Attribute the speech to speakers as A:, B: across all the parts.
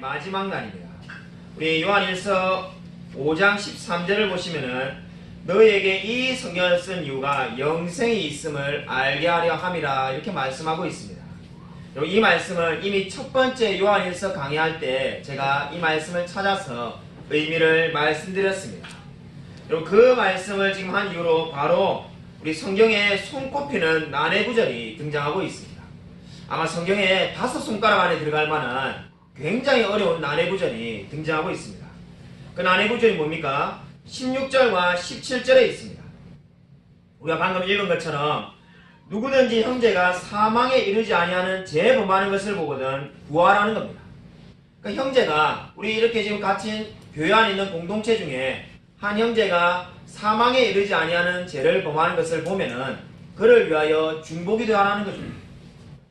A: 마지막 날입니다. 우리 요한일서 5장 13절을 보시면은 너희에게 이 성경을 쓴 이유가 영생이 있음을 알게 하려 함이라 이렇게 말씀하고 있습니다. 그리고 이 말씀을 이미 첫 번째 요한일서 강의할 때 제가 이 말씀을 찾아서 의미를 말씀드렸습니다. 그리고 그 말씀을 지금 한 이후로 바로 우리 성경에 손꼽히는 난해구절이 등장하고 있습니다. 아마 성경에 5손가락 안에 들어갈 만한 굉장히 어려운 난해구절이 등장하고 있습니다. 그 난해구절이 뭡니까? 16절과 17절에 있습니다. 우리가 방금 읽은 것처럼 누구든지 형제가 사망에 이르지 아니하는 죄 범하는 것을 보거든 구하라는 겁니다. 그러니까 형제가 우리 이렇게 지금 같이 교회 안에 있는 공동체 중에 한 형제가 사망에 이르지 아니하는 죄를 범하는 것을 보면은 그를 위하여 중보기도 하라는 거죠.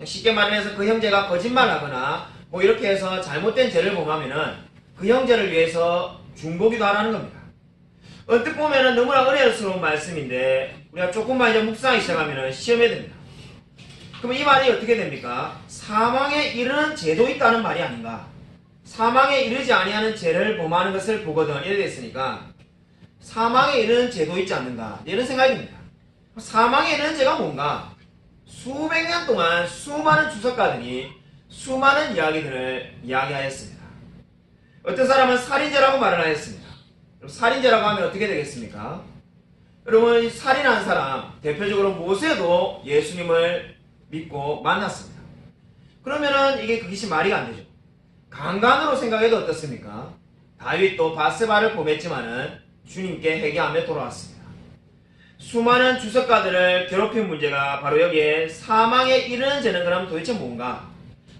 A: 쉽게 말해서 그 형제가 거짓말하거나 뭐 이렇게 해서 잘못된 죄를 범하면은 그 형제를 위해서 중보기도 하라는 겁니다. 언뜻 보면은 너무나 은혜스러운 말씀인데 우리가 조금만 이제 묵상하기 시작하면은 시험에 듭니다. 그럼 이 말이 어떻게 됩니까? 사망에 이르는 죄도 있다는 말이 아닌가? 사망에 이르지 아니하는 죄를 범하는 것을 보거든 이렇게 됐으니까 사망에 이르는 죄도 있지 않는가? 이런 생각이 듭니다. 사망에 이르는 죄가 뭔가? 수백 년 동안 수많은 주석가들이 수많은 이야기들을 이야기하였습니다. 어떤 사람은 살인죄라고 말을 하였습니다. 살인죄라고 하면 어떻게 되겠습니까? 여러분, 살인한 사람, 대표적으로 모세도 예수님을 믿고 만났습니다. 그러면은 이게 그것이 말이 안 되죠. 강간으로 생각해도 어떻습니까? 다윗도 바세바를 범했지만은 주님께 회개하며 돌아왔습니다. 수많은 주석가들을 괴롭힌 문제가 바로 여기에 사망에 이르는 죄는 그럼 도대체 뭔가?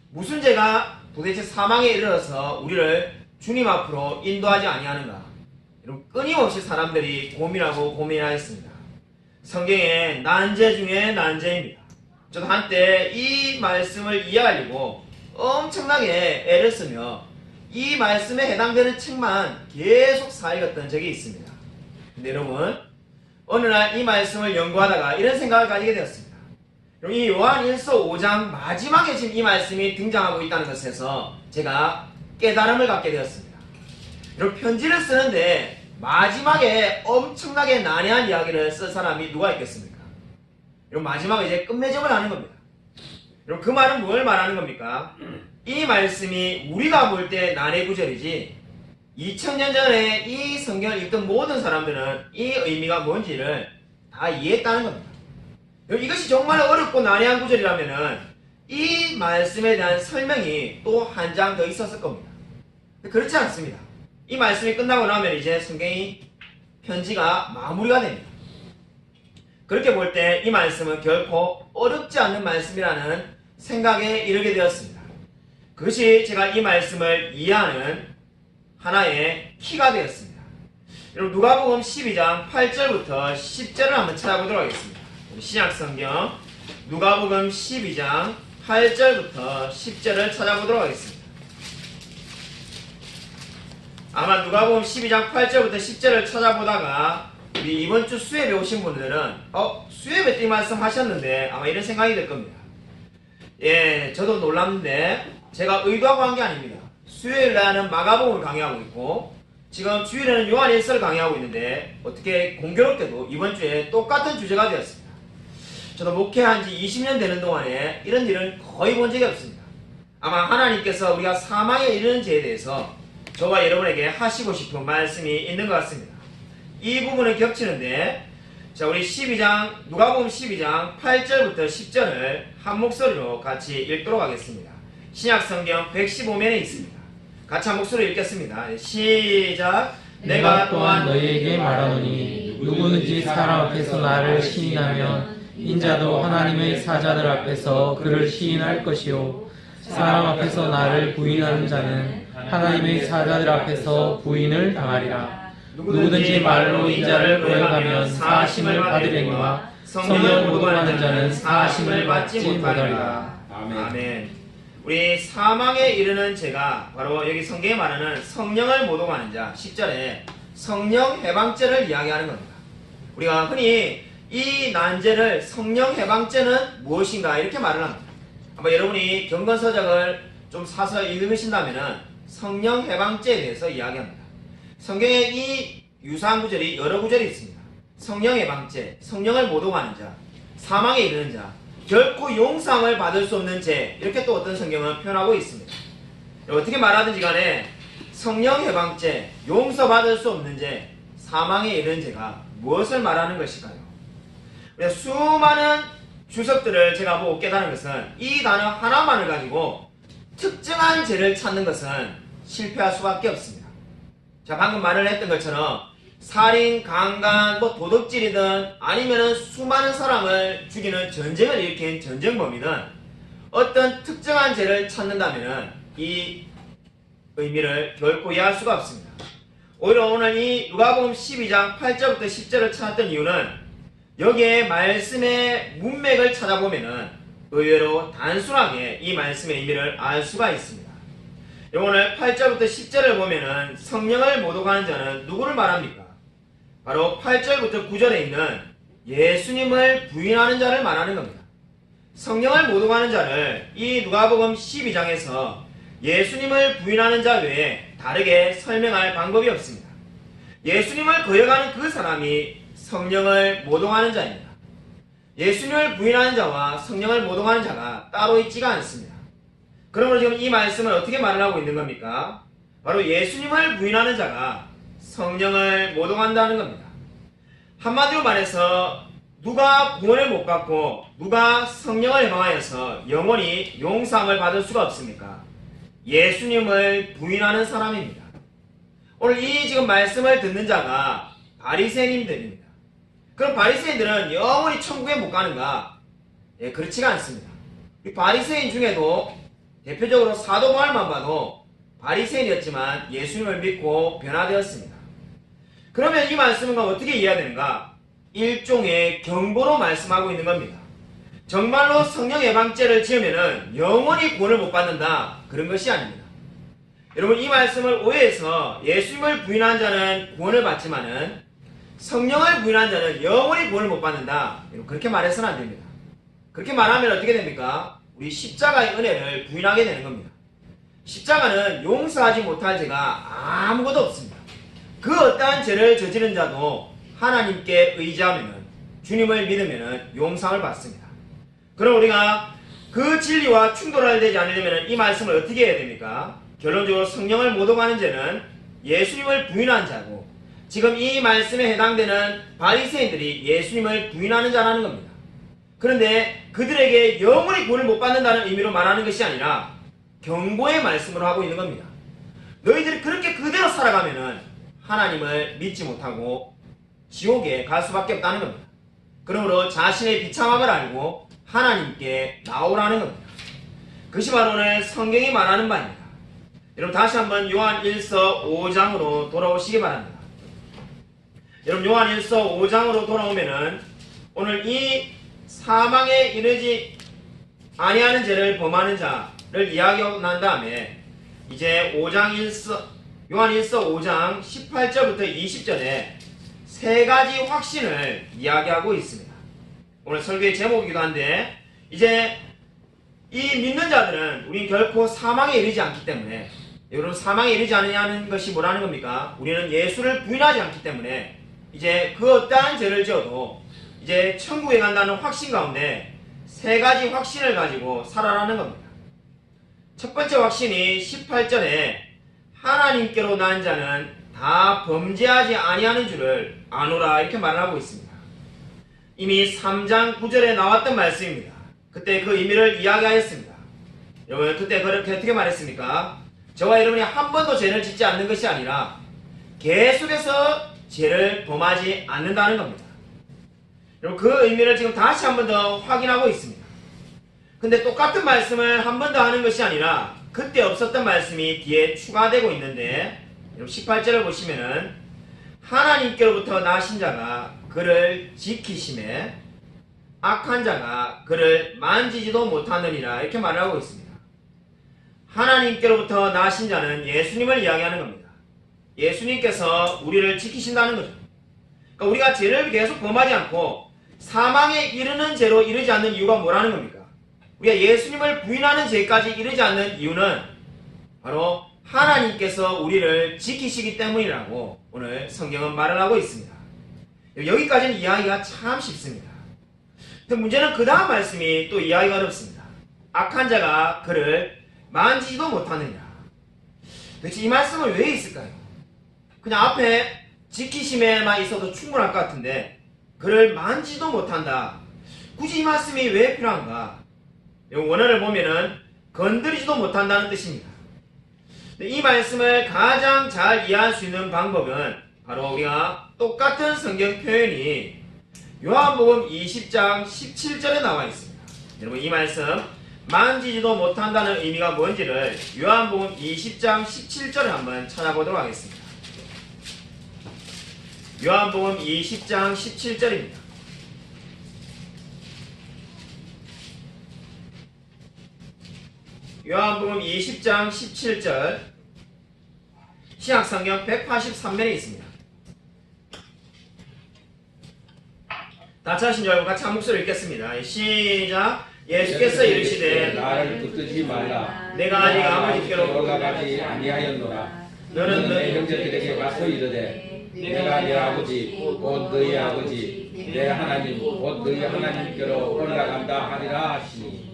A: 무슨 죄가 도대체 사망에 이르러서 우리를 주님 앞으로 인도하지 아니하는가? 여러분, 끊임없이 사람들이 고민하고 고민하였습니다. 성경의 난죄 중에 난죄입니다. 저도 한때 이 말씀을 이해하려고 엄청나게 애를 쓰며 이 말씀에 해당되는 책만 계속 사읽었던 적이 있습니다. 근데 여러분, 어느 날 이 말씀을 연구하다가 이런 생각을 가지게 되었습니다. 이 요한일서 5장 마지막에 지금 이 말씀이 등장하고 있다는 것에서 제가 깨달음을 갖게 되었습니다. 여러분, 편지를 쓰는데 마지막에 엄청나게 난해한 이야기를 쓴 사람이 누가 있겠습니까? 여러분, 마지막에 이제 끝맺음을 하는 겁니다. 여러분, 그 말은 뭘 말하는 겁니까? 이 말씀이 우리가 볼 때 난해구절이지 2000년 전에 이 성경을 읽던 모든 사람들은 이 의미가 뭔지를 다 이해했다는 겁니다. 여러분, 이것이 정말 어렵고 난해한 구절이라면은 이 말씀에 대한 설명이 또 한 장 더 있었을 겁니다. 그렇지 않습니다. 이 말씀이 끝나고 나면 이제 성경이 편지가 마무리가 됩니다. 그렇게 볼 때 이 말씀은 결코 어렵지 않는 말씀이라는 생각에 이르게 되었습니다. 그것이 제가 이 말씀을 이해하는 하나의 키가 되었습니다. 여러분, 누가복음 12장 8절부터 10절을 한번 찾아보도록 하겠습니다. 신약성경 누가복음 12장 8절부터 10절을 찾아보도록 하겠습니다. 아마 누가복음 12장 8절부터 10절을 찾아보다가 우리 이번 주 수협에 오신 분들은 수협에 때 말씀 하셨는데 아마 이런 생각이 들 겁니다. 예, 저도 놀랐는데 제가 의도하고 한 게 아닙니다. 수요일날은 마가복음을 강의하고 있고 지금 주일에는 요한일서를 강의하고 있는데 어떻게 공교롭게도 이번 주에 똑같은 주제가 되었습니다. 저도 목회한 지 20년 되는 동안에 이런 일은 거의 본 적이 없습니다. 아마 하나님께서 우리가 사망에 이르는 죄에 대해서 저와 여러분에게 하시고 싶은 말씀이 있는 것 같습니다. 이 부분은 겹치는데 자, 우리 누가복음 12장 8절부터 10절을 한 목소리로 같이 읽도록 하겠습니다. 신약성경 115면에 있습니다. 같이 한 목소리로 읽겠습니다. 시작.
B: 내가 또한 너희에게 말하노니 누구든지 사람 앞에서 나를 시인하면 인자도 하나님의 사자들 앞에서 그를 시인할 것이요 사람 앞에서 나를 부인하는 자는 하나님의 사자들 앞에서 부인을 당하리라. 누구든지 말로 인자를 고행하면 사하심을 받으려니와 성령을 모독하는 자는 사하심을 받지 못하리라.
A: 아멘. 우리 사망에 이르는 죄가 바로 여기 성경에 말하는 성령을 모독하는 자 10절에 성령 해방죄를 이야기하는 겁니다. 우리가 흔히 이 난죄를 성령 해방죄는 무엇인가 이렇게 말을 합니다. 아마 여러분이 경건서적을 좀 사서 읽으신다면은 성령 해방죄에 대해서 이야기합니다. 성경에 이 유사한 구절이 여러 구절이 있습니다. 성령 해방죄, 성령을 모독하는 자, 사망에 이르는 자, 결코 용서함을 받을 수 없는 죄, 이렇게 또 어떤 성경은 표현하고 있습니다. 어떻게 말하든지 간에 성령 해방죄, 용서받을 수 없는 죄, 사망에 이르는 죄가 무엇을 말하는 것일까요? 수많은 주석들을 제가 보고 깨달은 것은 이 단어 하나만을 가지고 특정한 죄를 찾는 것은 실패할 수밖에 없습니다. 자, 방금 말을 했던 것처럼 살인, 강간, 도둑질이든 아니면은 수많은 사람을 죽이는 전쟁을 일으킨 전쟁범이든 어떤 특정한 죄를 찾는다면은 이 의미를 결코 이해할 수가 없습니다. 오히려 오늘 이 누가복음 12장 8절부터 10절을 찾았던 이유는 여기에 말씀의 문맥을 찾아보면은 의외로 단순하게 이 말씀의 의미를 알 수가 있습니다. 오늘 8절부터 10절을 보면은 성령을 모독하는 자는 누구를 말합니까? 바로 8절부터 9절에 있는 예수님을 부인하는 자를 말하는 겁니다. 성령을 모독하는 자를 이 누가복음 12장에서 예수님을 부인하는 자 외에 다르게 설명할 방법이 없습니다. 예수님을 거역하는 그 사람이 성령을 모독하는 자입니다. 예수님을 부인하는 자와 성령을 모독하는 자가 따로 있지가 않습니다. 그러므로 지금 이 말씀을 어떻게 말을 하고 있는 겁니까? 바로 예수님을 부인하는 자가 성령을 모독한다는 겁니다. 한마디로 말해서 누가 구원을 못 받고 누가 성령을 해방하여서 영원히 용서함을 받을 수가 없습니까? 예수님을 부인하는 사람입니다. 오늘 이 지금 말씀을 듣는 자가 바리새인들입니다. 그럼 바리새인들은 영원히 천국에 못 가는가? 예, 그렇지가 않습니다. 이 바리새인 중에도 대표적으로 사도 바울만 봐도 바리새인이었지만 예수님을 믿고 변화되었습니다. 그러면 이 말씀은 어떻게 이해해야 되는가? 일종의 경고로 말씀하고 있는 겁니다. 정말로 성령 예방죄를 지으면은 영원히 구원을 못 받는다, 그런 것이 아닙니다. 여러분, 이 말씀을 오해해서 예수님을 부인한 자는 구원을 받지만은 성령을 부인한 자는 영원히 구원을 못 받는다, 그렇게 말해서는 안 됩니다. 그렇게 말하면 어떻게 됩니까? 우리 십자가의 은혜를 부인하게 되는 겁니다. 십자가는 용서하지 못할 죄가 아무것도 없습니다. 그 어떠한 죄를 저지른 자도 하나님께 의지하면은, 주님을 믿으면은 용서를 받습니다. 그럼 우리가 그 진리와 충돌되지 않으려면 이 말씀을 어떻게 해야 됩니까? 결론적으로 성령을 모독하는 죄는 예수님을 부인한 자고, 지금 이 말씀에 해당되는 바리새인들이 예수님을 부인하는 자라는 겁니다. 그런데 그들에게 영원히 구원을 못 받는다는 의미로 말하는 것이 아니라 경고의 말씀으로 하고 있는 겁니다. 너희들이 그렇게 그대로 살아가면은 하나님을 믿지 못하고 지옥에 갈 수밖에 없다는 겁니다. 그러므로 자신의 비참함을 알고 하나님께 나오라는 겁니다. 그것이 바로 오늘 성경이 말하는 바입니다. 여러분, 다시 한번 요한 1서 5장으로 돌아오시기 바랍니다. 여러분, 요한 1서 5장으로 돌아오면은 오늘 이 사망에 이르지 아니하는 죄를 범하는 자를 이야기하고 난 다음에 이제 요한 1서 5장 18절부터 20절에 세 가지 확신을 이야기하고 있습니다. 오늘 설교의 제목이기도 한데, 이제 이 믿는 자들은 우린 결코 사망에 이르지 않기 때문에, 여러분, 사망에 이르지 않느냐는 것이 뭐라는 겁니까? 우리는 예수를 부인하지 않기 때문에 이제 그 어떠한 죄를 지어도 이제 천국에 간다는 확신 가운데 세 가지 확신을 가지고 살아라는 겁니다. 첫 번째 확신이 18절에 하나님께로 난 자는 다 범죄하지 아니하는 줄을 아노라, 이렇게 말하고 있습니다. 이미 3장 9절에 나왔던 말씀입니다. 그때 그 의미를 이야기하였습니다. 여러분, 그때 그렇게 어떻게 말했습니까? 저와 여러분이 한 번도 죄를 짓지 않는 것이 아니라 계속해서 죄를 범하지 않는다는 겁니다. 여러분, 그 의미를 지금 다시 한 번 더 확인하고 있습니다. 근데 똑같은 말씀을 한 번 더 하는 것이 아니라 그때 없었던 말씀이 뒤에 추가되고 있는데, 여러분 18절을 보시면은 하나님께로부터 나신 자가 그를 지키심에 악한 자가 그를 만지지도 못하느니라, 이렇게 말하고 있습니다. 하나님께로부터 나신 자는 예수님을 이야기하는 겁니다. 예수님께서 우리를 지키신다는 거죠. 그러니까 우리가 죄를 계속 범하지 않고 사망에 이르는 죄로 이르지 않는 이유가 뭐라는 겁니까? 우리가 예수님을 부인하는 죄까지 이르지 않는 이유는 바로 하나님께서 우리를 지키시기 때문이라고 오늘 성경은 말을 하고 있습니다. 여기까지는 이해하기가 참 쉽습니다. 근데 문제는 그 다음 말씀이 또 이해하기가 어렵습니다. 악한 자가 그를 만지지도 못하느냐. 도대체 이 말씀은 왜 있을까요? 그냥 앞에 지키심에만 있어도 충분할 것 같은데 그를 만지지도 못한다. 굳이 이 말씀이 왜 필요한가? 원어를 보면은 건드리지도 못한다는 뜻입니다. 이 말씀을 가장 잘 이해할 수 있는 방법은 바로 우리가 똑같은 성경 표현이 요한복음 20장 17절에 나와 있습니다. 여러분 이 말씀 만지지도 못한다는 의미가 뭔지를 요한복음 20장 17절에 한번 찾아보도록 하겠습니다. 요한복음 20장 17절입니다. 요한복음 20장 17절 신약성경 183면에 있습니다. 다 찾으신 줄 알고 같이 한 목소리 읽겠습니다. 시작. 예수께서 이르시되
C: 나를 붙들지 말라.
A: 내가 아직 아버지께로
C: 올라가지 아니하였노라.
A: 너는
C: 내 형제들에게 가서 이르되 내가 네 아버지 곧 너희 아버지 내 하나님 곧 너희 하나님께로 올라간다 하리라 하시니.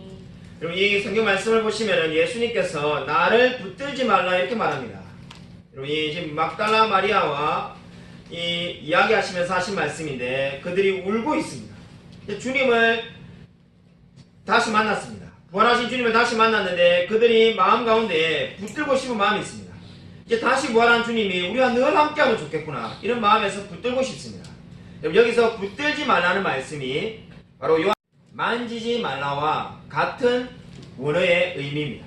A: 여러분 이 성경 말씀을 보시면 예수님께서 나를 붙들지 말라 이렇게 말합니다. 여러분 이 지금 막달라 마리아와 이 이야기하시면서 하신 말씀인데 그들이 울고 있습니다. 주님을 다시 만났습니다. 부활하신 주님을 다시 만났는데 그들이 마음 가운데 붙들고 싶은 마음이 있습니다. 이제 다시 부활한 주님이 우리와 늘 함께하면 좋겠구나 이런 마음에서 붙들고 싶습니다. 여기서 붙들지 말라는 말씀이 바로 요한 만지지 말라와 같은 원어의 의미입니다.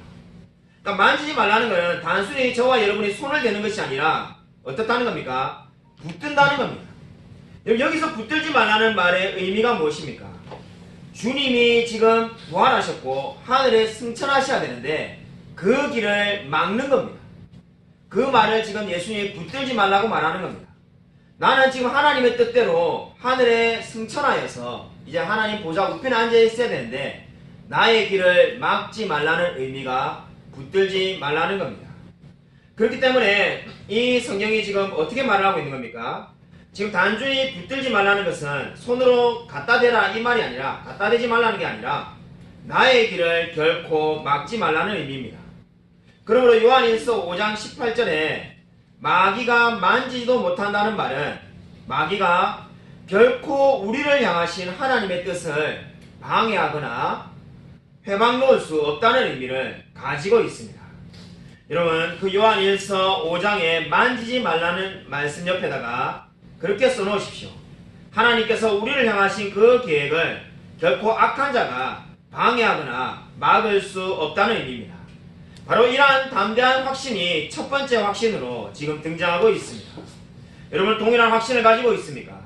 A: 그러니까 만지지 말라는 것은 단순히 저와 여러분이 손을 대는 것이 아니라 어떻다는 겁니까? 붙든다는 겁니다. 여기서 붙들지 말라는 말의 의미가 무엇입니까? 주님이 지금 부활하셨고 하늘에 승천하셔야 되는데 그 길을 막는 겁니다. 그 말을 지금 예수님이 붙들지 말라고 말하는 겁니다. 나는 지금 하나님의 뜻대로 하늘에 승천하여서 이제 하나님 보좌 우편에 앉아 있어야 되는데 나의 길을 막지 말라는 의미가 붙들지 말라는 겁니다. 그렇기 때문에 이 성경이 지금 어떻게 말을 하고 있는 겁니까? 지금 단순히 붙들지 말라는 것은 손으로 갖다 대라 이 말이 아니라 갖다 대지 말라는 게 아니라 나의 길을 결코 막지 말라는 의미입니다. 그러므로 요한일서 5장 18절에 마귀가 만지지도 못한다는 말은 마귀가 결코 우리를 향하신 하나님의 뜻을 방해하거나 회방 놓을 수 없다는 의미를 가지고 있습니다. 여러분 그 요한일서 5장에 만지지 말라는 말씀 옆에다가 그렇게 써놓으십시오. 하나님께서 우리를 향하신 그 계획을 결코 악한 자가 방해하거나 막을 수 없다는 의미입니다. 바로 이러한 담대한 확신이 첫 번째 확신으로 지금 등장하고 있습니다. 여러분 동일한 확신을 가지고 있습니까?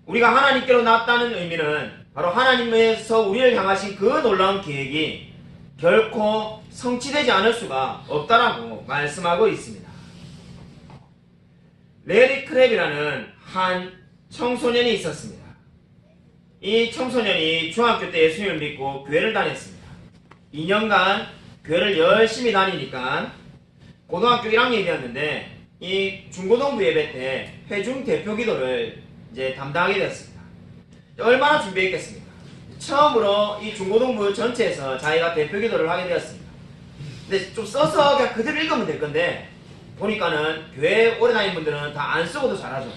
A: 우리가 하나님께로 났다는 의미는 바로 하나님에서 우리를 향하신 그 놀라운 계획이 결코 성취되지 않을 수가 없다라고 말씀하고 있습니다. 레리 크랩이라는 한 청소년이 있었습니다. 이 청소년이 중학교 때 예수님을 믿고 교회를 다녔습니다. 2년간 교회를 열심히 다니니까 고등학교 1학년이 되었는데 이 중고등부 예배 때 회중 대표 기도를 이제 담당하게 되었습니다. 얼마나 준비했겠습니까? 처음으로 이 중고등부 전체에서 자기가 대표 기도를 하게 되었습니다. 근데 좀 써서 그냥 그대로 읽으면 될 건데 보니까는 교회 오래 다닌 분들은 다 안 쓰고도 잘하죠.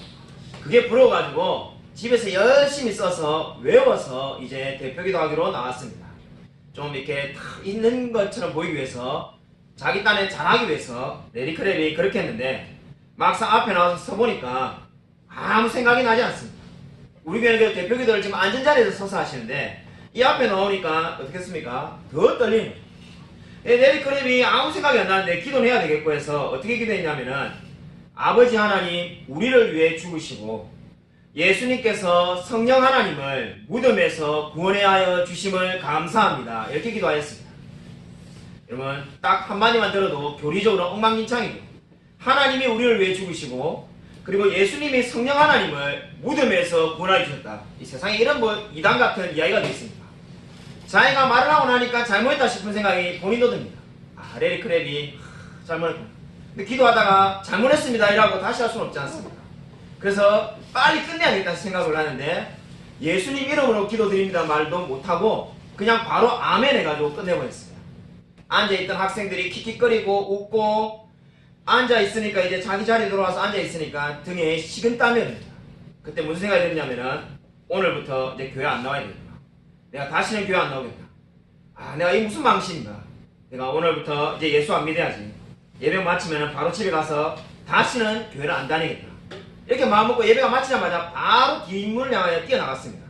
A: 그게 부러워가지고 집에서 열심히 써서 외워서 이제 대표 기도하기로 나왔습니다. 좀 이렇게 다 있는 것처럼 보이기 위해서 자기 딴에 잘하기 위해서 레리 크랩이 그렇게 했는데 막상 앞에 나와서 써보니까 아무 생각이 나지 않습니다. 우리 교회는 대표 기도를 지금 앉은 자리에서 서서 하시는데 이 앞에 나오니까 어떻겠습니까? 더 떨리는 거예요. 레리 크랩이 아무 생각이 안 나는데 기도는 해야 되겠고 해서 어떻게 기도했냐면은 아버지 하나님 우리를 위해 죽으시고 예수님께서 성령 하나님을 무덤에서 구원하여 주심을 감사합니다. 이렇게 기도하였습니다. 여러분 딱 한마디만 들어도 교리적으로 엉망진창이죠. 하나님이 우리를 위해 죽으시고 그리고 예수님이 성령 하나님을 무덤에서 구원하여 주셨다. 이 세상에 이런 이단 같은 이야기가 되어 있습니다. 자기가 말을 하고 나니까 잘못했다 싶은 생각이 본인도 듭니다. 레리 크랩이 잘못했구나. 근데 기도하다가 잘못했습니다 이라고 다시 할 수는 없지 않습니까? 그래서 빨리 끝내야겠다 생각을 하는데 예수님 이름으로 기도드립니다 말도 못하고 그냥 바로 아멘 해가지고 끝내버렸어요. 앉아있던 학생들이 킥킥거리고 웃고 앉아있으니까 이제 자기 자리에 들어와서 앉아있으니까 등에 식은땀이 흐릅니다. 그때 무슨 생각이 들냐면은 오늘부터 내 교회 안 나와야 되겠구나. 내가 다시는 교회 안 나오겠다. 아, 내가 이 무슨 망신인가. 내가 오늘부터 이제 예수 안 믿어야지. 예배 마치면 바로 집에 가서 다시는 교회를 안 다니겠다. 이렇게 마음먹고 예배가 마치자마자 바로 뒷문을 향하여 뛰어나갔습니다.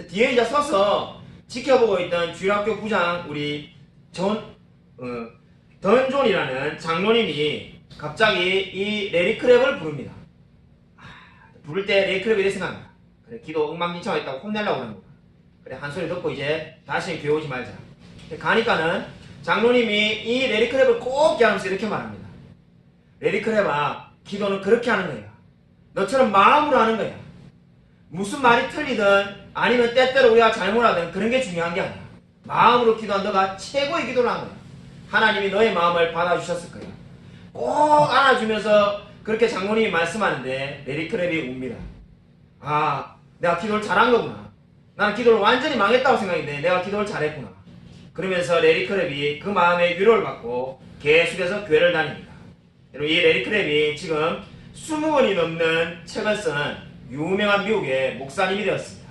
A: 뒤에 이제 서서 지켜보고 있던 주일학교 부장 우리 던존이라는 장로님이 갑자기 이 레리 크랩을 부릅니다. 부를 때 레리 크랩이 이래 생각합니다. 그래, 기도 엉망진창했다고 혼내려고 그러는 거야. 그래, 한 소리 듣고 이제 다시는 교회 오지 말자. 가니까는 장로님이 이 레리 크랩을 꼭 하면서 이렇게 말합니다. 레리 크랩아, 기도는 그렇게 하는 거야. 너처럼 마음으로 하는 거야. 무슨 말이 틀리든 아니면 때때로 우리가 잘못하든 그런 게 중요한 게 아니야. 마음으로 기도한 너가 최고의 기도를 한 거야. 하나님이 너의 마음을 받아주셨을 거야. 꼭 안아주면서 그렇게 장로님이 말씀하는데 레리 크랩이 웁니다. 아, 내가 기도를 잘한 거구나. 나는 기도를 완전히 망했다고 생각했는데 내가 기도를 잘했구나. 그러면서 레리 크랩이 그 마음에 위로를 받고 계속해서 교회를 다닙니다. 여러분, 이 레리 크랩이 지금 20권이 넘는 책을 쓰는 유명한 미국의 목사님이 되었습니다.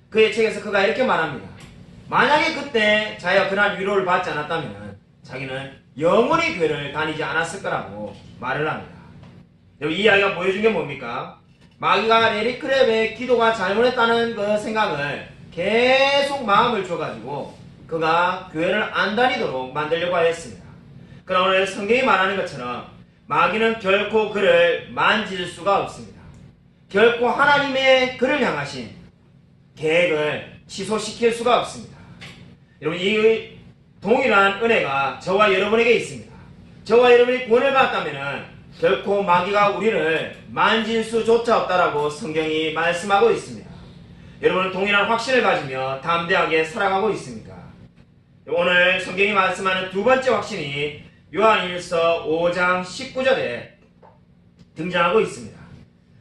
A: 그의 책에서 그가 이렇게 말합니다. 만약에 그때 자기가 그러한 위로를 받지 않았다면 자기는 영원히 교회를 다니지 않았을 거라고 말을 합니다. 여러분, 이 이야기가 보여준 게 뭡니까? 마귀가 레리 크랩의 기도가 잘못했다는 그 생각을 계속 마음을 줘가지고 그가 교회를 안 다니도록 만들려고 하였습니다. 그러나 오늘 성경이 말하는 것처럼 마귀는 결코 그를 만질 수가 없습니다. 결코 하나님의 그를 향하신 계획을 취소시킬 수가 없습니다. 여러분, 이 동일한 은혜가 저와 여러분에게 있습니다. 저와 여러분이 구원을 받았다면 결코 마귀가 우리를 만질 수조차 없다라고 성경이 말씀하고 있습니다. 여러분은 동일한 확신을 가지며 담대하게 살아가고 있습니까? 오늘 성경이 말씀하는 두 번째 확신이 요한일서 5장 19절에 등장하고 있습니다.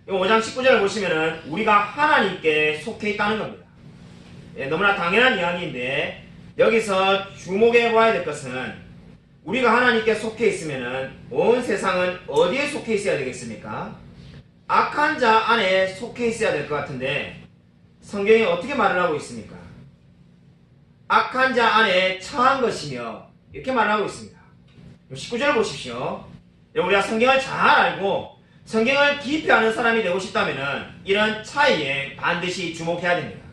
A: 5장 19절을 보시면은 우리가 하나님께 속해 있다는 겁니다. 너무나 당연한 이야기인데 여기서 주목해 봐야 될 것은 우리가 하나님께 속해 있으면은 온 세상은 어디에 속해 있어야 되겠습니까? 악한 자 안에 속해 있어야 될 것 같은데 성경이 어떻게 말을 하고 있습니까? 악한 자 안에 처한 것이며 이렇게 말하고 있습니다. 19절을 보십시오. 우리가 성경을 잘 알고 성경을 깊이 아는 사람이 되고 싶다면 이런 차이에 반드시 주목해야 됩니다.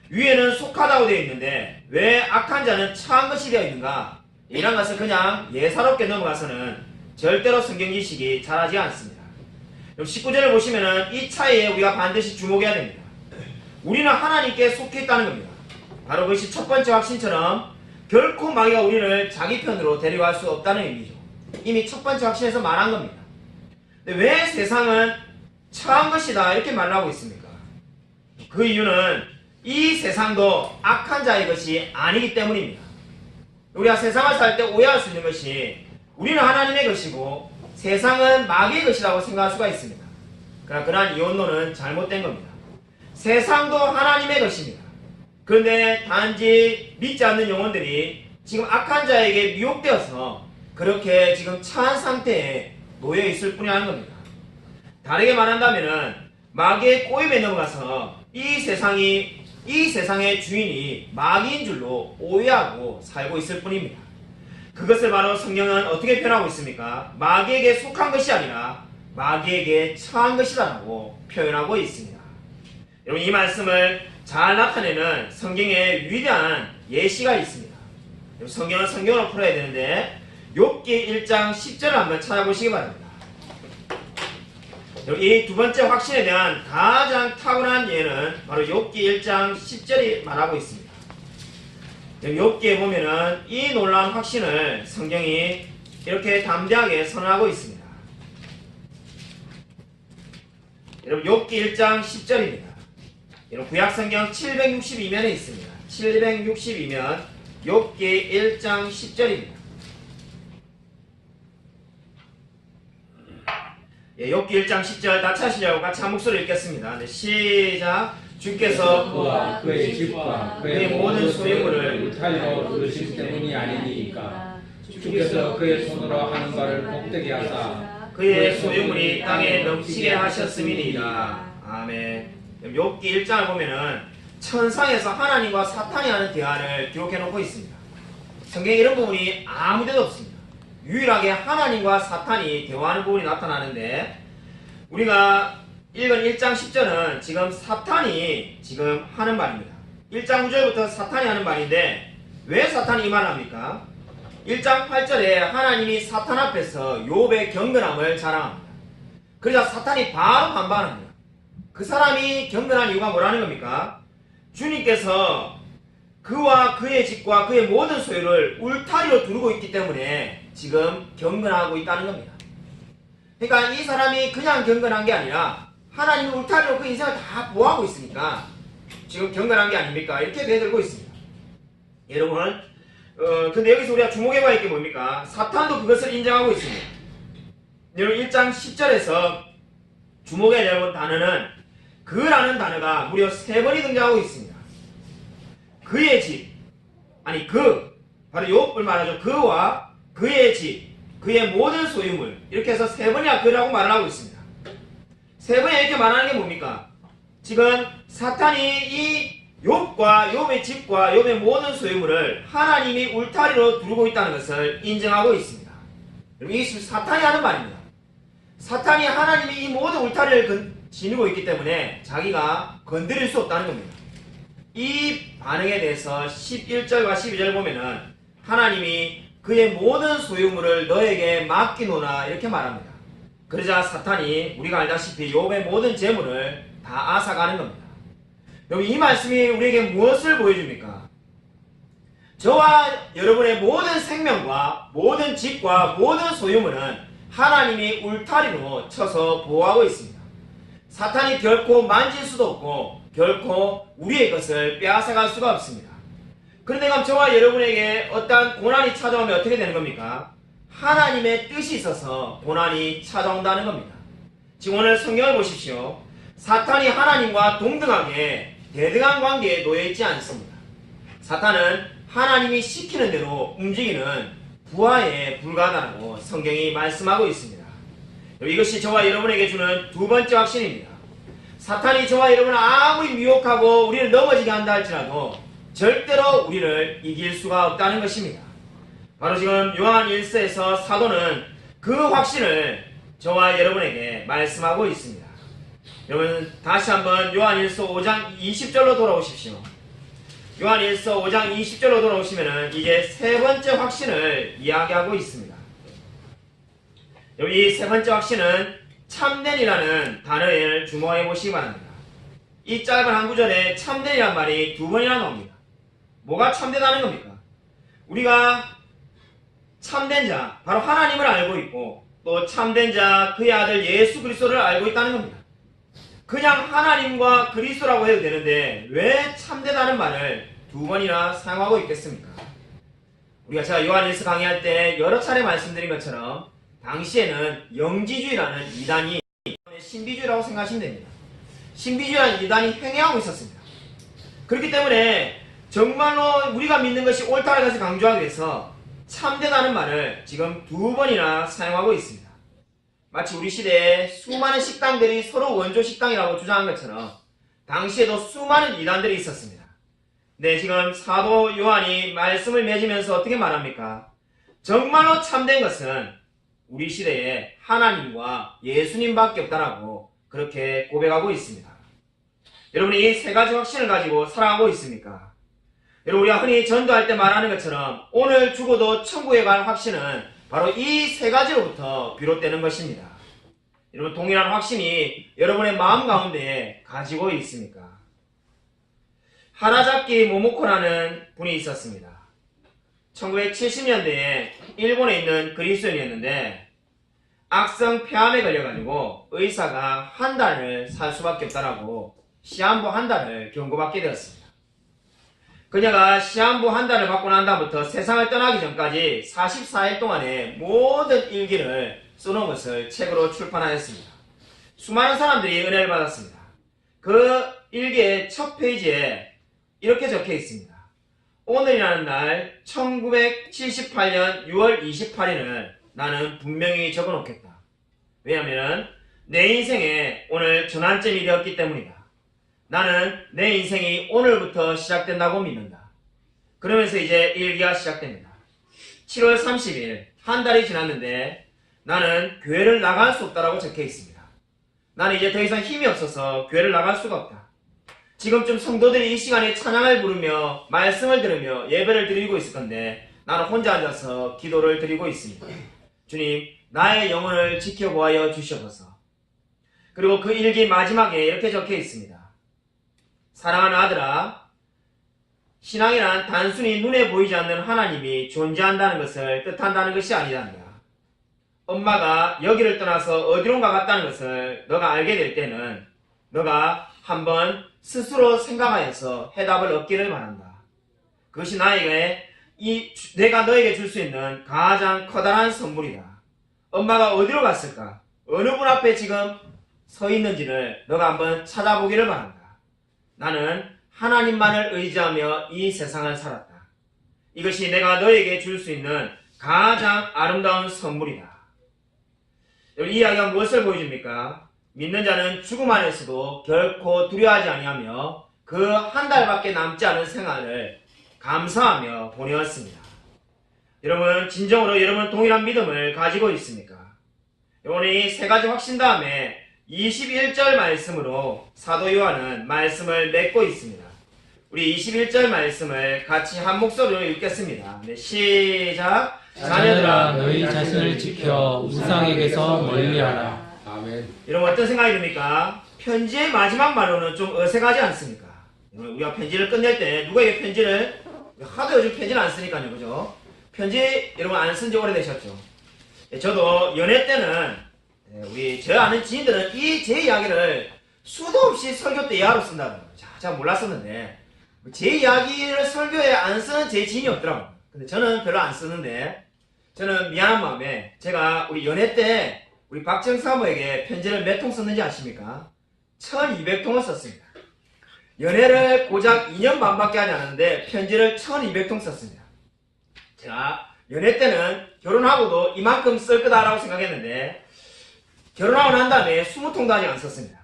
A: 위에는 속하다고 되어 있는데 왜 악한 자는 처한 것이 되어 있는가? 이런 것을 그냥 예사롭게 넘어가서는 절대로 성경 지식이 잘하지 않습니다. 19절을 보시면 이 차이에 우리가 반드시 주목해야 됩니다. 우리는 하나님께 속해 있다는 겁니다. 바로 그것이 첫 번째 확신처럼 결코 마귀가 우리를 자기 편으로 데려갈 수 없다는 의미죠. 이미 첫 번째 확신에서 말한 겁니다. 근데 왜 세상은 처한 것이다 이렇게 말하고 있습니까? 그 이유는 이 세상도 악한 자의 것이 아니기 때문입니다. 우리가 세상을 살 때 오해할 수 있는 것이 우리는 하나님의 것이고 세상은 마귀의 것이라고 생각할 수가 있습니다. 그러나 그러한 이혼론은 잘못된 겁니다. 세상도 하나님의 것입니다. 그런데 단지 믿지 않는 영혼들이 지금 악한 자에게 미혹되어서 그렇게 지금 처한 상태에 놓여 있을 뿐이라는 겁니다. 다르게 말한다면 마귀의 꼬임에 넘어가서 이 세상의 주인이 마귀인 줄로 오해하고 살고 있을 뿐입니다. 그것을 바로 성경은 어떻게 표현하고 있습니까? 마귀에게 속한 것이 아니라 마귀에게 처한 것이라고 표현하고 있습니다. 여러분, 이 말씀을 잘 나타내는 성경의 위대한 예시가 있습니다. 성경은 성경으로 풀어야 되는데 욥기 1장 10절을 한번 찾아보시기 바랍니다. 이 두 번째 확신에 대한 가장 탁월한 예는 바로 욥기 1장 10절이 말하고 있습니다. 욥기에 보면은 이 놀라운 확신을 성경이 이렇게 담대하게 선언하고 있습니다. 여러분, 욥기 1장 10절입니다. 여러분, 구약성경 762면에 있습니다. 762면 욥기 1장 10절입니다. 욥기 1장 10절 다 찾으시려고 같이 한 목소리 읽겠습니다. 네, 시작. 주께서
C: 그와 그의 집과 그의 모든 소유물을 울타리로 두르신 때문이 아니니까 주께서 그의 손으로 하는 바를 복되게 하사
A: 그의 소유물이 땅에 넘치게 하셨음이니이다. 아멘. 욥기 1장을 보면은 천상에서 하나님과 사탄이 하는 대화를 기록해 놓고 있습니다. 성경에 이런 부분이 아무 데도 없습니다. 유일하게 하나님과 사탄이 대화하는 부분이 나타나는데, 우리가 읽은 1장 10절은 지금 사탄이 지금 하는 말입니다. 1장 9절부터 사탄이 하는 말인데, 왜 사탄이 이 말을 합니까? 1장 8절에 하나님이 사탄 앞에서 욥의 경건함을 자랑합니다. 그러자 사탄이 바로 반발합니다. 그 사람이 경건한 이유가 뭐라는 겁니까? 주님께서 그와 그의 집과 그의 모든 소유를 울타리로 두르고 있기 때문에 지금 경건하고 있다는 겁니다. 그러니까 이 사람이 그냥 경건한 게 아니라 하나님이 울타리로 그 인생을 다 보호하고 있으니까 지금 경건한 게 아닙니까? 이렇게 되들고 있습니다. 여러분, 근데 여기서 우리가 주목해봐야 할 게 뭡니까? 사탄도 그것을 인정하고 있습니다. 여러분, 1장 10절에서 주목해야 될 단어는 그라는 단어가 무려 3번이 등장하고 있습니다. 그의 집, 아니 바로 욥을 말하죠. 그와 그의 집, 그의 모든 소유물, 이렇게 해서 3번이나 그라고 말을 하고 있습니다. 3번이 이렇게 말하는 게 뭡니까? 지금 사탄이 이 욥과 욥의 집과 욥의 모든 소유물을 하나님이 울타리로 두르고 있다는 것을 인정하고 있습니다. 이게 사탄이 하는 말입니다. 사탄이 하나님이 이 모든 울타리를 지니고 있기 때문에 자기가 건드릴 수 없다는 겁니다. 이 반응에 대해서 11절과 12절 보면은 하나님이 그의 모든 소유물을 너에게 맡기노라 이렇게 말합니다. 그러자 사탄이 우리가 알다시피 욥의 모든 재물을 다 앗아가는 겁니다. 여러분, 이 말씀이 우리에게 무엇을 보여줍니까? 저와 여러분의 모든 생명과 모든 집과 모든 소유물은 하나님이 울타리로 쳐서 보호하고 있습니다. 사탄이 결코 만질 수도 없고 결코 우리의 것을 빼앗아갈 수가 없습니다. 그런데 그럼 저와 여러분에게 어떠한 고난이 찾아오면 어떻게 되는 겁니까? 하나님의 뜻이 있어서 고난이 찾아온다는 겁니다. 지금 오늘 성경을 보십시오. 사탄이 하나님과 동등하게 대등한 관계에 놓여있지 않습니다. 사탄은 하나님이 시키는 대로 움직이는 부하에 불과하다고 성경이 말씀하고 있습니다. 이것이 저와 여러분에게 주는 두 번째 확신입니다. 사탄이 저와 여러분을 아무리 미혹하고 우리를 넘어지게 한다 할지라도 절대로 우리를 이길 수가 없다는 것입니다. 바로 지금 요한 1서에서 사도는 그 확신을 저와 여러분에게 말씀하고 있습니다. 여러분, 다시 한번 요한 1서 5장 20절로 돌아오십시오. 요한 1서 5장 20절로 돌아오시면은 이게 세 번째 확신을 이야기하고 있습니다. 여기 세 번째 확신은 참된이라는 단어를 주목해 보시기 바랍니다. 이 짧은 한 구절에 참된이란 말이 두 번이나 나옵니다. 뭐가 참되다는 겁니까? 우리가 참된 자, 바로 하나님을 알고 있고 또 참된 자, 그의 아들 예수 그리스도를 알고 있다는 겁니다. 그냥 하나님과 그리스도라고 해도 되는데 왜 참되다는 말을 두 번이나 사용하고 있겠습니까? 제가 요한 1서 강의할 때 여러 차례 말씀드린 것처럼 당시에는 영지주의라는 이단이 신비주의라고 생각하시면 됩니다. 신비주의라는 이단이 횡행하고 있었습니다. 그렇기 때문에 정말로 우리가 믿는 것이 옳다는 것을 강조하기 위해서 참되다는 말을 지금 두 번이나 사용하고 있습니다. 마치 우리 시대에 수많은 식당들이 서로 원조 식당이라고 주장한 것처럼 당시에도 수많은 이단들이 있었습니다. 네, 지금 사도 요한이 말씀을 맺으면서 어떻게 말합니까? 정말로 참된 것은 우리 시대에 하나님과 예수님밖에 없다라고 그렇게 고백하고 있습니다. 여러분이 이 세 가지 확신을 가지고 살아가고 있습니까? 여러분, 우리가 흔히 전도할 때 말하는 것처럼 오늘 죽어도 천국에 갈 확신은 바로 이 세 가지로부터 비롯되는 것입니다. 여러분, 동일한 확신이 여러분의 마음 가운데 가지고 있습니까? 하나자키 모모코라는 분이 있었습니다. 1970년대에 일본에 있는 그리스도인이었는데 악성 폐암에 걸려가지고 의사가 한 달을 살 수밖에 없다라고 시한부 한 달을 경고받게 되었습니다. 그녀가 시한부 한 달을 받고 난 다음부터 세상을 떠나기 전까지 44일 동안의 모든 일기를 써놓은 것을 책으로 출판하였습니다. 수많은 사람들이 은혜를 받았습니다. 그 일기의 첫 페이지에 이렇게 적혀 있습니다. 오늘이라는 날 1978년 6월 28일을 나는 분명히 적어놓겠다. 왜냐하면 내 인생에 오늘 전환점이 되었기 때문이다. 나는 내 인생이 오늘부터 시작된다고 믿는다. 그러면서 이제 일기가 시작됩니다. 7월 30일 한 달이 지났는데 나는 교회를 나갈 수 없다라고 적혀 있습니다. 나는 이제 더 이상 힘이 없어서 교회를 나갈 수가 없다. 지금쯤 성도들이 이 시간에 찬양을 부르며 말씀을 들으며 예배를 드리고 있을 건데 나는 혼자 앉아서 기도를 드리고 있습니다. 주님, 나의 영혼을 지켜보아여 주시옵소서. 그리고 그 일기 마지막에 이렇게 적혀 있습니다. 사랑하는 아들아, 신앙이란 단순히 눈에 보이지 않는 하나님이 존재한다는 것을 뜻한다는 것이 아니란다. 엄마가 여기를 떠나서 어디론가 갔다는 것을 너가 알게 될 때는 너가 한번 스스로 생각하여서 해답을 얻기를 바란다. 그것이 내가 너에게 줄 수 있는 가장 커다란 선물이다. 엄마가 어디로 갔을까? 어느 분 앞에 지금 서 있는지를 너가 한번 찾아보기를 바란다. 나는 하나님만을 의지하며 이 세상을 살았다. 이것이 내가 너에게 줄 수 있는 가장 아름다운 선물이다. 이 이야기가 무엇을 보여줍니까? 믿는 자는 죽음 안에서도 결코 두려워하지 아니하며 그 한 달밖에 남지 않은 생활을 감사하며 보내었습니다. 여러분, 진정으로 여러분 동일한 믿음을 가지고 있습니까? 여러분, 이 세 가지 확신 다음에 21절 말씀으로 사도 요한은 말씀을 맺고 있습니다. 우리 21절 말씀을 같이 한 목소리로 읽겠습니다. 네, 시작.
B: 자녀들아 너희 자신을 지켜 우상에게서 멀리하라.
C: 아멘.
A: 여러분, 어떤 생각이 듭니까? 편지의 마지막 말로는 좀 어색하지 않습니까? 우리가 편지를 끝낼 때 누구에게 편지를 하도 요즘 편지를 안 쓰니까요, 그죠? 편지 여러분 안 쓴 지 오래되셨죠? 저도 연애 때는 저 아는 지인들은 제 이야기를 수도 없이 설교 때 예화로 쓴다는 거예요. 잘 몰랐었는데 제 이야기를 설교에 안 쓰는 제 지인이 없더라고요. 근데 저는 별로 안 쓰는데 저는 미안한 마음에 제가 우리 연애 때 우리 박정 사모에게 편지를 몇 통 썼는지 아십니까? 1200통을 썼습니다. 연애를 고작 2년 반밖에 하지 않았는데 편지를 1200통 썼습니다. 제가 연애 때는 결혼하고도 이만큼 쓸 거다라고 생각했는데 결혼하고 난 다음에 20통도 아직 안 썼습니다.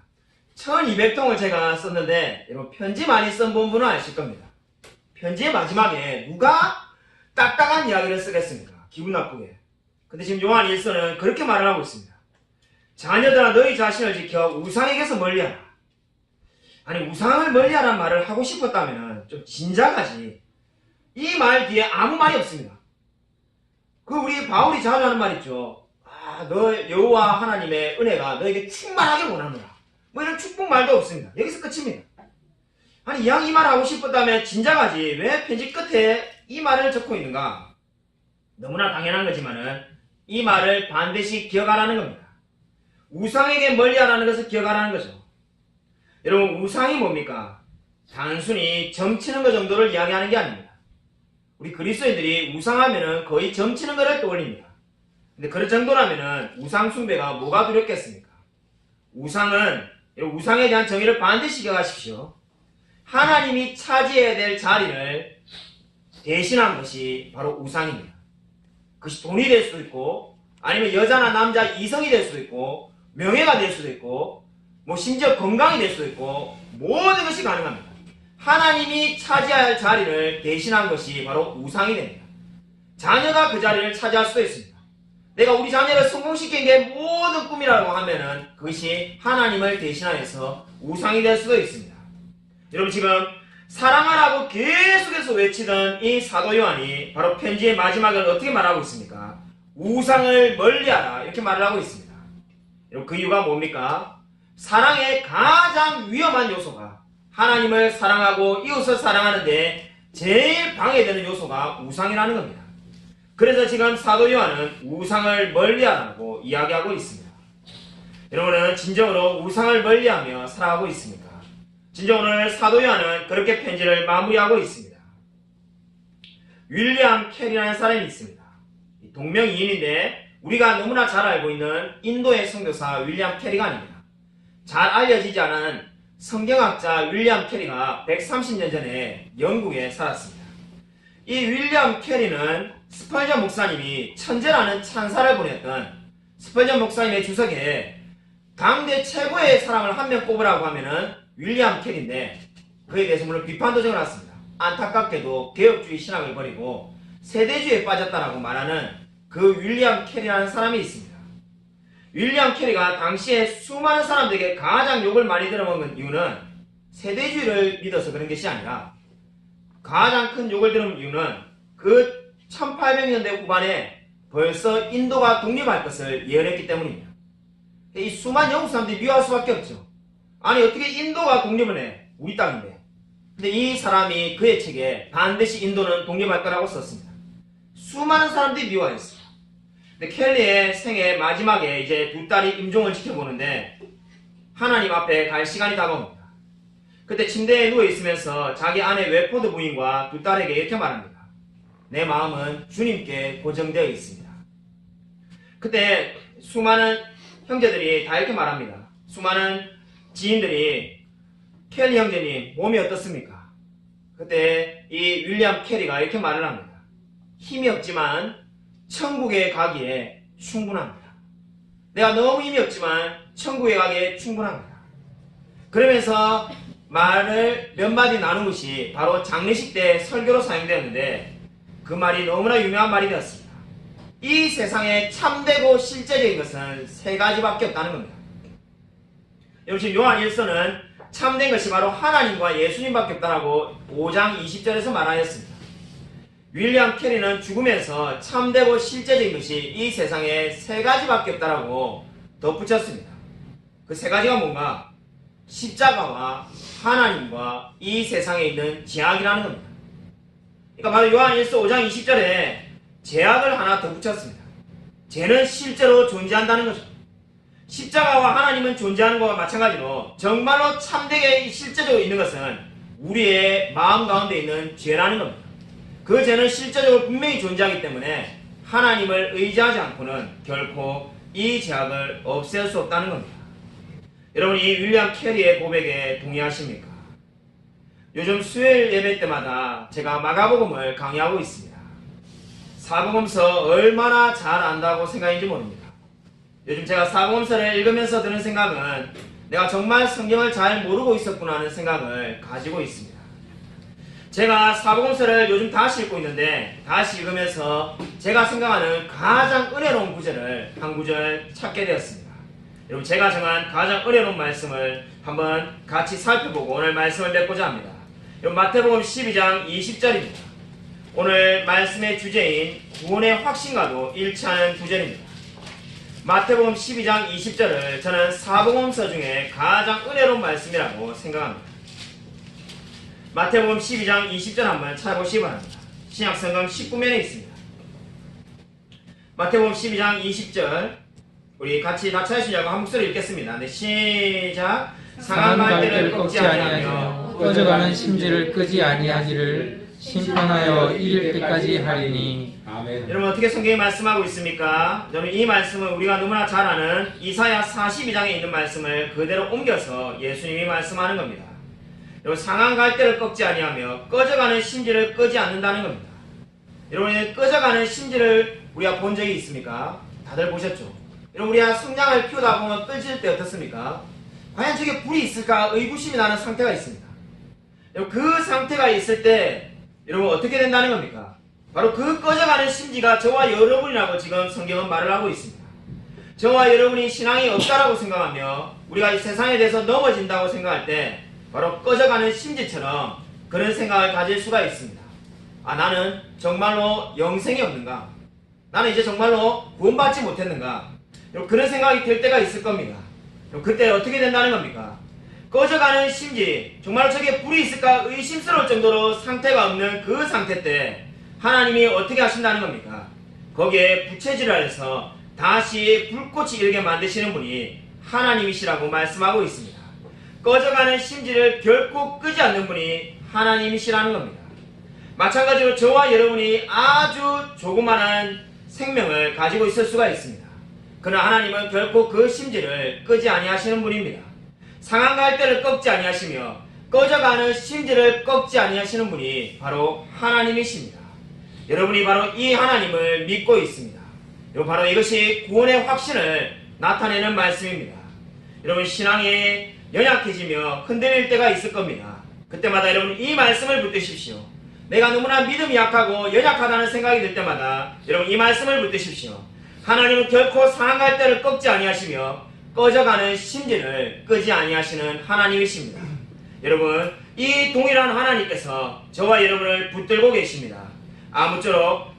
A: 1200통을 제가 썼는데 여러분 편지 많이 쓴 분은 아실 겁니다. 편지의 마지막에 누가 딱딱한 이야기를 쓰겠습니까? 기분 나쁘게. 근데 지금 요한 1서는 그렇게 말을 하고 있습니다. 자녀들아 너희 자신을 지켜 우상에게서 멀리하라. 아니 우상을 멀리하라는 말을 하고 싶었다면 좀 진작하지. 이 말 뒤에 아무 말이 없습니다. 우리 바울이 자주 하는 말 있죠. 너 여호와 하나님의 은혜가 너에게 충만하게 원하노라. 뭐 이런 축복 말도 없습니다. 여기서 끝입니다. 아니 이왕 이 말 하고 싶었다면 진작하지. 왜 편지 끝에 이 말을 적고 있는가? 너무나 당연한 거지만은 이 말을 반드시 기억하라는 겁니다. 우상에게 멀리하라는 것을 기억하라는 거죠. 여러분 우상이 뭡니까? 단순히 점치는 것 정도를 이야기하는 게 아닙니다. 우리 그리스도인들이 우상하면은 거의 점치는 것을 떠올립니다. 근데 그런 정도라면은 우상 숭배가 뭐가 두렵겠습니까? 우상에 대한 정의를 반드시 기억하십시오. 하나님이 차지해야 될 자리를 대신한 것이 바로 우상입니다. 그것이 돈이 될 수도 있고 아니면 여자나 남자 이성이 될 수도 있고 명예가 될 수도 있고 뭐 심지어 건강이 될 수도 있고 모든 것이 가능합니다. 하나님이 차지해야 할 자리를 대신한 것이 바로 우상이 됩니다. 자녀가 그 자리를 차지할 수도 있습니다. 내가 우리 자녀를 성공시키는 게 모든 꿈이라고 하면은 그것이 하나님을 대신하여서 우상이 될 수도 있습니다. 여러분 지금 사랑하라고 계속해서 외치던 이 사도 요한이 바로 편지의 마지막을 어떻게 말하고 있습니까? 우상을 멀리하라 이렇게 말을 하고 있습니다. 여러분 그 이유가 뭡니까? 사랑의 가장 위험한 요소가 하나님을 사랑하고 이웃을 사랑하는데 제일 방해되는 요소가 우상이라는 겁니다. 그래서 지금 사도 요한은 우상을 멀리하라고 이야기하고 있습니다. 여러분은 진정으로 우상을 멀리하며 살아가고 있습니까? 진정으로 사도 요한은 그렇게 편지를 마무리하고 있습니다. 윌리엄 캐리라는 사람이 있습니다. 동명이인인데 우리가 너무나 잘 알고 있는 인도의 선교사 윌리엄 캐리가 아닙니다. 잘 알려지지 않은 성경학자 윌리엄 캐리가 130년 전에 영국에 살았습니다. 이 윌리엄 캐리는 스펄전 목사님이 천재라는 찬사를 보냈던 스펄전 목사님의 주석에 당대 최고의 사람을 한 명 꼽으라고 하면은 윌리엄 캐리인데, 그에 대해서 물론 비판도 적어놨습니다. 안타깝게도 개혁주의 신학을 버리고 세대주의에 빠졌다라고 말하는 그 윌리엄 캐리라는 사람이 있습니다. 윌리엄 캐리가 당시에 수많은 사람들에게 가장 욕을 많이 들어먹은 이유는 세대주의를 믿어서 그런 것이 아니라, 가장 큰 욕을 들은 이유는 그 1800년대 후반에 벌써 인도가 독립할 것을 예언했기 때문입니다. 이 수많은 영국 사람들이 미워할 수밖에 없죠. 아니 어떻게 인도가 독립을 해? 우리 땅인데. 근데 이 사람이 그의 책에 반드시 인도는 독립할 거라고 썼습니다. 수많은 사람들이 미워했어요. 근데 켈리의 생애 마지막에 이제 두 딸이 임종을 지켜보는데 하나님 앞에 갈 시간이 다가옵니다. 그때 침대에 누워있으면서 자기 아내 웨포드 부인과 두 딸에게 이렇게 말합니다. 내 마음은 주님께 고정되어 있습니다. 그때 수많은 형제들이 다 이렇게 말합니다. 수많은 지인들이 켈리 형제님 몸이 어떻습니까? 그때 이 윌리엄 캐리가 이렇게 말을 합니다. 힘이 없지만 천국에 가기에 충분합니다. 내가 너무 힘이 없지만 천국에 가기에 충분합니다. 그러면서 말을 몇 마디 나눈 것이 바로 장례식 때 설교로 사용되었는데, 그 말이 너무나 유명한 말이 되었습니다. 이 세상에 참되고 실제적인 것은 세 가지밖에 없다는 겁니다. 여러분, 지금 요한 1서는 참된 것이 바로 하나님과 예수님밖에 없다라고 5장 20절에서 말하였습니다. 윌리엄 캐리는 죽으면서 참되고 실제적인 것이 이 세상에 세 가지밖에 없다라고 덧붙였습니다. 그 세 가지가 뭔가? 십자가와 하나님과 이 세상에 있는 제약이라는 겁니다. 그러니까 바로 요한 1서 5장 20절에 제약을 하나 더 붙였습니다. 죄는 실제로 존재한다는 거죠. 십자가와 하나님은 존재하는 것과 마찬가지로 정말로 참되게 실제적으로 있는 것은 우리의 마음 가운데 있는 죄라는 겁니다. 그 죄는 실제적으로 분명히 존재하기 때문에 하나님을 의지하지 않고는 결코 이 제약을 없앨 수 없다는 겁니다. 여러분, 이 윌리엄 캐리의 고백에 동의하십니까? 요즘 수요일 예배 때마다 제가 마가복음을 강의하고 있습니다. 사복음서 얼마나 잘 안다고 생각인지 모릅니다. 요즘 제가 사복음서를 읽으면서 드는 생각은 내가 정말 성경을 잘 모르고 있었구나 하는 생각을 가지고 있습니다. 제가 사복음서를 요즘 다시 읽고 있는데 다시 읽으면서 제가 생각하는 가장 은혜로운 구절을 한 구절 찾게 되었습니다. 여러분, 제가 정한 가장 은혜로운 말씀을 한번 같이 살펴보고 오늘 말씀을 맺고자 합니다. 여러분, 마태복음 12장 20절입니다. 오늘 말씀의 주제인 구원의 확신과도 일치하는 구절입니다. 마태복음 12장 20절을 저는 사복음서 중에 가장 은혜로운 말씀이라고 생각합니다. 마태복음 12장 20절 한번 찾아보시기 바랍니다. 신약성경 19면에 있습니다. 마태복음 12장 20절 우리 같이 다 찾으시려고 한 목소리 읽겠습니다. 네, 시작. 상한 갈대를 꺾지 아니하며
B: 꺼져가는 심지를 끄지 아니하기를 심판하여 이를 때까지 하리니.
C: 아멘.
A: 여러분, 어떻게 성경이 말씀하고 있습니까? 여러분, 이 말씀은 우리가 너무나 잘 아는 이사야 42장에 있는 말씀을 그대로 옮겨서 예수님이 말씀하는 겁니다. 여러분, 상한 갈대를 꺾지 아니하며 꺼져가는 심지를 끄지 않는다는 겁니다. 여러분, 꺼져가는 심지를 우리가 본 적이 있습니까? 다들 보셨죠? 여러분, 우리가 성냥을 피우다 보면 꺼질 때 어떻습니까? 과연 저게 불이 있을까 의구심이 나는 상태가 있습니다. 여러분, 그 상태가 있을 때 여러분 어떻게 된다는 겁니까? 바로 그 꺼져가는 심지가 저와 여러분이라고 지금 성경은 말을 하고 있습니다. 저와 여러분이 신앙이 없다라고 생각하며 우리가 이 세상에 대해서 넘어진다고 생각할 때 바로 꺼져가는 심지처럼 그런 생각을 가질 수가 있습니다. 아, 나는 정말로 영생이 없는가? 나는 이제 정말로 구원받지 못했는가? 그런 생각이 들 때가 있을 겁니다. 그때 어떻게 된다는 겁니까? 꺼져가는 심지, 정말 저게 불이 있을까 의심스러울 정도로 상태가 없는 그 상태 때 하나님이 어떻게 하신다는 겁니까? 거기에 부채질을 해서 다시 불꽃이 일게 만드시는 분이 하나님이시라고 말씀하고 있습니다. 꺼져가는 심지를 결코 끄지 않는 분이 하나님이시라는 겁니다. 마찬가지로 저와 여러분이 아주 조그만한 생명을 가지고 있을 수가 있습니다. 그러나 하나님은 결코 그 심지를 끄지 아니하시는 분입니다. 상한 갈대를 꺾지 아니하시며 꺼져가는 심지를 꺾지 아니하시는 분이 바로 하나님이십니다. 여러분이 바로 이 하나님을 믿고 있습니다. 여러분, 바로 이것이 구원의 확신을 나타내는 말씀입니다. 여러분, 신앙이 연약해지며 흔들릴 때가 있을 겁니다. 그때마다 여러분 이 말씀을 붙드십시오. 내가 너무나 믿음이 약하고 연약하다는 생각이 들 때마다 여러분 이 말씀을 붙드십시오. 하나님은 결코 상한 갈대를 꺾지 아니하시며 꺼져가는 심지를 끄지 아니하시는 하나님이십니다. 여러분, 이 동일한 하나님께서 저와 여러분을 붙들고 계십니다. 아무쪼록